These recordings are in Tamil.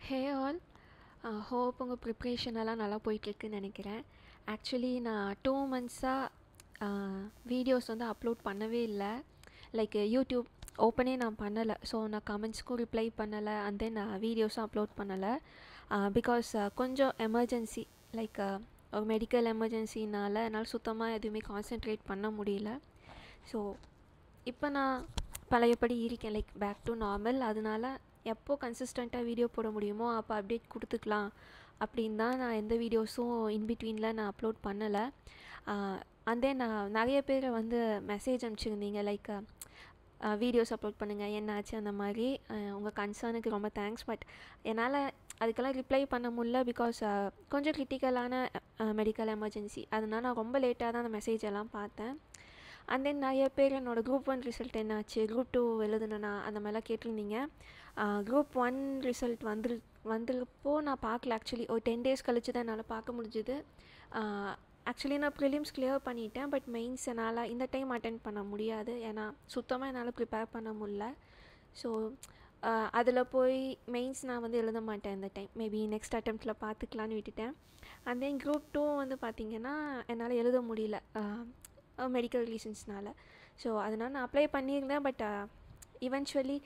ஹே ஆல், ஹோப் உங்கள் ப்ரிப்ரேஷன் எல்லாம் நல்லா போயிட்டுருக்குன்னு நினைக்கிறேன். ஆக்சுவலி நான் 2 மந்த்ஸாக வீடியோஸ் வந்து அப்லோட் பண்ணவே இல்லை. லைக் யூடியூப் ஓப்பனே நான் பண்ணலை. ஸோ நான் கமெண்ட்ஸ்க்கும் ரிப்ளை பண்ணலை, அண்ட் தென் வீடியோஸும் அப்லோட் பண்ணலை. பிகாஸ் கொஞ்சம் எமர்ஜென்சி, லைக் ஒரு மெடிக்கல் எமர்ஜென்சினால் என்னால் சுத்தமாக எதுவுமே கான்சென்ட்ரேட் பண்ண முடியல. ஸோ இப்போ நான் பழையபடி இருக்கேன், லைக் பேக் டு நார்மல். அதனால எப்போ கன்சிஸ்டண்ட்டாக வீடியோ போட முடியுமோ அப்போ அப்டேட் கொடுத்துக்கலாம் அப்படின்னு தான் நான் எந்த வீடியோஸும் இன்பிட்வீனில் நான் அப்லோட் பண்ணலை. அண்ட் தென் நிறைய பேர் வந்து மெசேஜ் அனுப்பிச்சிருந்தீங்க, லைக் வீடியோஸ் அப்லோட் பண்ணுங்கள் என்னாச்சு அந்த மாதிரி. உங்கள் கன்சர்னுக்கு ரொம்ப தேங்க்ஸ். பட் என்னால் அதுக்கெல்லாம் ரிப்ளை பண்ண முடியல, பிகாஸ் கொஞ்சம் கிரிட்டிக்கலான மெடிக்கல் எமர்ஜென்சி. அதனால நான் ரொம்ப லேட்டாக தான் அந்த மெசேஜ் எல்லாம் பார்த்தேன். அண்ட் தென் நிறைய பேர் என்னோடய குரூப் 1 ரிசல்ட் என்னாச்சு, குரூப் 2 எழுதுனா அந்த மாதிரிலாம் கேட்டிருந்தீங்க. குரூப் 1 ரிசல்ட் வந்துருப்போ நான் பார்க்கல. ஆக்சுவலி ஒரு 10 days கழிச்சு தான் என்னால் பார்க்க முடிஞ்சுது. ஆக்சுவலி நான் ப்ரிலிம்ஸ் கிளியர் பண்ணிட்டேன், பட் மெயின்ஸ் என்னால் இந்த டைம் அட்டென்ட் பண்ண முடியாது. ஏன்னா சுத்தமாக என்னால் ப்ரிப்பேர் பண்ண முடியல. ஸோ அதில் போய் மெயின்ஸ் நான் வந்து எழுத மாட்டேன் இந்த டைம். மேபி நெக்ஸ்ட் அட்டெம்ப்டில் பார்த்துக்கலான்னு விட்டுட்டேன். அண்ட் தென் குரூப் 2 வந்து பார்த்திங்கன்னா என்னால் எழுத முடியல மெடிக்கல் ரீசன்ஸ்னால். ஸோ அதனால் நான் அப்ளை பண்ணியிருந்தேன், பட் இவென்ச்சுவலி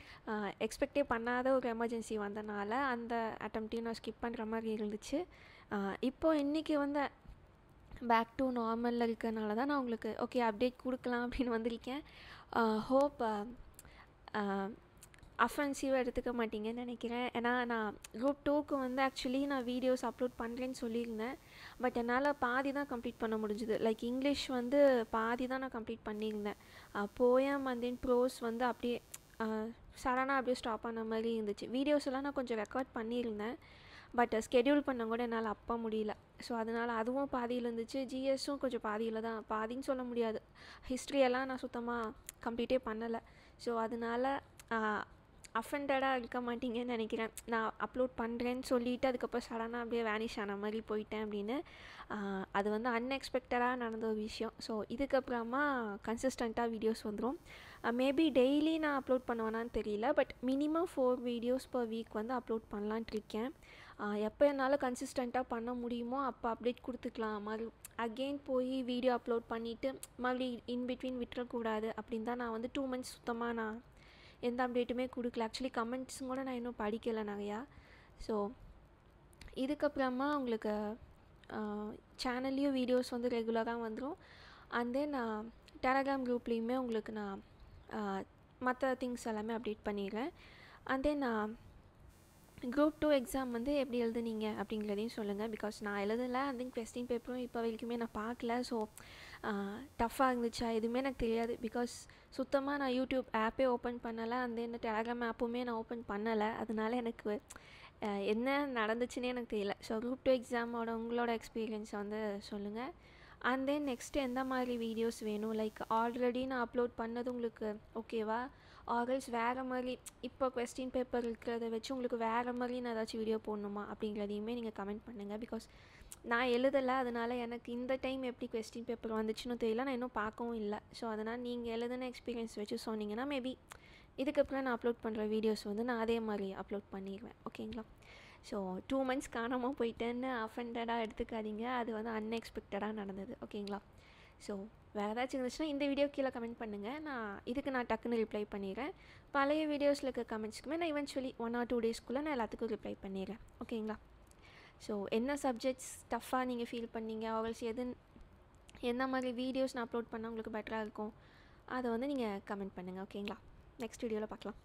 எக்ஸ்பெக்டே பண்ணாத ஒரு எமர்ஜென்சி வந்தனால அந்த அட்டெம்ப்டையும் நான் ஸ்கிப் பண்ணுற மாதிரி இருந்துச்சு. இப்போது இன்றைக்கி வந்து பேக் டு நார்மலில் இருக்கிறனால தான் நான் உங்களுக்கு ஓகே அப்டேட் கொடுக்கலாம் அப்படின்னு வந்திருக்கேன். ஹோப் அஃபென்சிவாக எடுத்துக்க மாட்டீங்கன்னு நினைக்கிறேன். ஏன்னா நான் குரூப் 2க்கு வந்து ஆக்சுவலி நான் வீடியோஸ் அப்லோட் பண்ணுறேன்னு சொல்லியிருந்தேன், பட் என்னால் பாதி தான் கம்ப்ளீட் பண்ண முடிஞ்சுது. லைக் இங்கிலீஷ் வந்து பாதி தான் நான் கம்ப்ளீட் பண்ணியிருந்தேன். போயம் அண்ட் தென் ப்ரோஸ் வந்து அப்படியே சடனாக அப்படியே ஸ்டாப் பண்ண மாதிரி இருந்துச்சு. வீடியோஸ் எல்லாம் நான் கொஞ்சம் ரெக்கார்ட் பண்ணியிருந்தேன், பட் ஸ்கெடியூல் பண்ண கூட என்னால் அப்போ முடியல. ஸோ அதனால் அதுவும் பாதியில் இருந்துச்சு. ஜிஎஸும் கொஞ்சம் பாதியில் தான், பாதின்னு சொல்ல முடியாது, ஹிஸ்ட்ரியெல்லாம் நான் சுத்தமாக கம்ப்ளீட்டே பண்ணலை. ஸோ அதனால் அஃபெண்டடாக இருக்க மாட்டீங்கன்னு நினைக்கிறேன். நான் அப்லோட் பண்ணுறேன்னு சொல்லிவிட்டு அதுக்கப்புறம் சடனாக அப்படியே வேனிஷ் ஆன மாதிரி போயிட்டேன் அப்படின்னு. அது வந்து அன்எக்ஸ்பெக்டடாக நடந்த ஒரு விஷயம். ஸோ இதுக்கப்புறமா கன்சிஸ்டண்ட்டாக வீடியோஸ் வந்துடும். மேபி டெய்லி நான் அப்லோட் பண்ணுவேனான்னு தெரியல, but minimum 4 videos per week வந்து அப்லோட் பண்ணலான்ட்டு இருக்கேன். எப்போ என்னால் கன்சிஸ்டண்ட்டாக பண்ண முடியுமோ அப்போ அப்டேட் கொடுத்துக்கலாம். மறு அகெயின் போய் வீடியோ அப்லோட் பண்ணிவிட்டு மறுபடியும் இன்பிட்வீன் விட்டுறக்கூடாது அப்படின்னு தான் நான் வந்து 2 months சுத்தமாக நான் எந்த அப்டேட்டுமே கொடுக்கல. ஆக்சுவலி கமெண்ட்ஸும் கூட நான் இன்னும் படிக்கலை நிறையா. ஸோ இதுக்கப்புறமா உங்களுக்கு சேனல்லையும் வீடியோஸ் வந்து ரெகுலராக வந்துடும். அண்ட் தென் டெலகிராம் குரூப்லேயுமே உங்களுக்கு நான் மற்ற திங்ஸ் எல்லாமே அப்டேட் பண்ணிடுறேன். அண்ட் தென் குரூப் 2 எக்ஸாம் வந்து எப்படி எழுதுனீங்க அப்படிங்கிறதையும் சொல்லுங்கள். பிகாஸ் நான் எழுதலை, அண்ட் தென் கொஸ்டின் பேப்பரும் இப்போ வரைக்குமே நான் பார்க்கல. ஸோ டஃப்பாக இருந்துச்சா எதுவுமே எனக்கு தெரியாது. பிகாஸ் சுத்தமாக நான் யூடியூப் ஆப்பே ஓப்பன் பண்ணலை, அண்ட் தென் டெலகிராம் ஆப்புமே நான் ஓப்பன் பண்ணலை. அதனால எனக்கு என்ன நடந்துச்சுன்னே எனக்கு தெரியல. ஸோ குரூப் 2 எக்ஸாமோட உங்களோட எக்ஸ்பீரியன்ஸை வந்து சொல்லுங்கள். அண்ட் தென் நெக்ஸ்ட்டு எந்த மாதிரி வீடியோஸ் வேணும், லைக் ஆல்ரெடி நான் அப்லோட் பண்ணது உங்களுக்கு ஓகேவா, ஆர்எல்ஸ் வேறு மாதிரி இப்போ கொஸ்டின் பேப்பர் இருக்கிறத வச்சு உங்களுக்கு வேறு மாதிரி நான் ஏதாச்சும் வீடியோ போடணுமா அப்படிங்கிறதையுமே நீங்கள் கமெண்ட் பண்ணுங்கள். பிகாஸ் நான் எழுதலை, அதனால் எனக்கு இந்த டைம் எப்படி கொஸ்டின் பேப்பர் வந்துச்சுன்னு தெரியல, நான் இன்னும் பார்க்கவும் இல்லை. ஸோ அதனால் நீங்கள் எழுதின எக்ஸ்பீரியன்ஸ் வச்சு சொன்னீங்கன்னா மேபி இதுக்கப்புறம் நான் அப்லோட் பண்ணுற வீடியோஸ் வந்து நான் அதே மாதிரி அப்லோட் பண்ணிடுவேன். ஓகேங்களா? ஸோ 2 months காணாமல் போயிட்டேன்னு அஃபெண்டடாக எடுத்துக்காதீங்க, அது வந்து அன்எக்ஸ்பெக்டடாக நடந்தது. ஓகேங்களா? ஸோ வேறு ஏதாச்சும் இருந்துச்சுன்னா இந்த வீடியோ கீழே கமெண்ட் பண்ணுங்கள். நான் டக்குன்னு ரிப்ளை பண்ணிடுறேன். பழைய வீடியோஸில் இருக்க கமெண்ட்ஸ்க்குமே நான் இவென்ச்சுவலி 1 or 2 daysக்குள்ளே நான் எல்லாத்துக்கும் ரிப்ளை பண்ணிடுறேன். ஓகேங்களா? ஸோ என்ன சப்ஜெக்ட்ஸ் டஃப்பாக நீங்கள் ஃபீல் பண்ணீங்க, ஆல்ஸ் எந்த மாதிரி வீடியோஸ் நான் அப்லோட் பண்ணால் உங்களுக்கு பெட்டராக இருக்கும், அதை வந்து நீங்கள் கமெண்ட் பண்ணுங்கள். ஓகேங்களா? நெக்ஸ்ட் வீடியோவில் பார்க்கலாம்.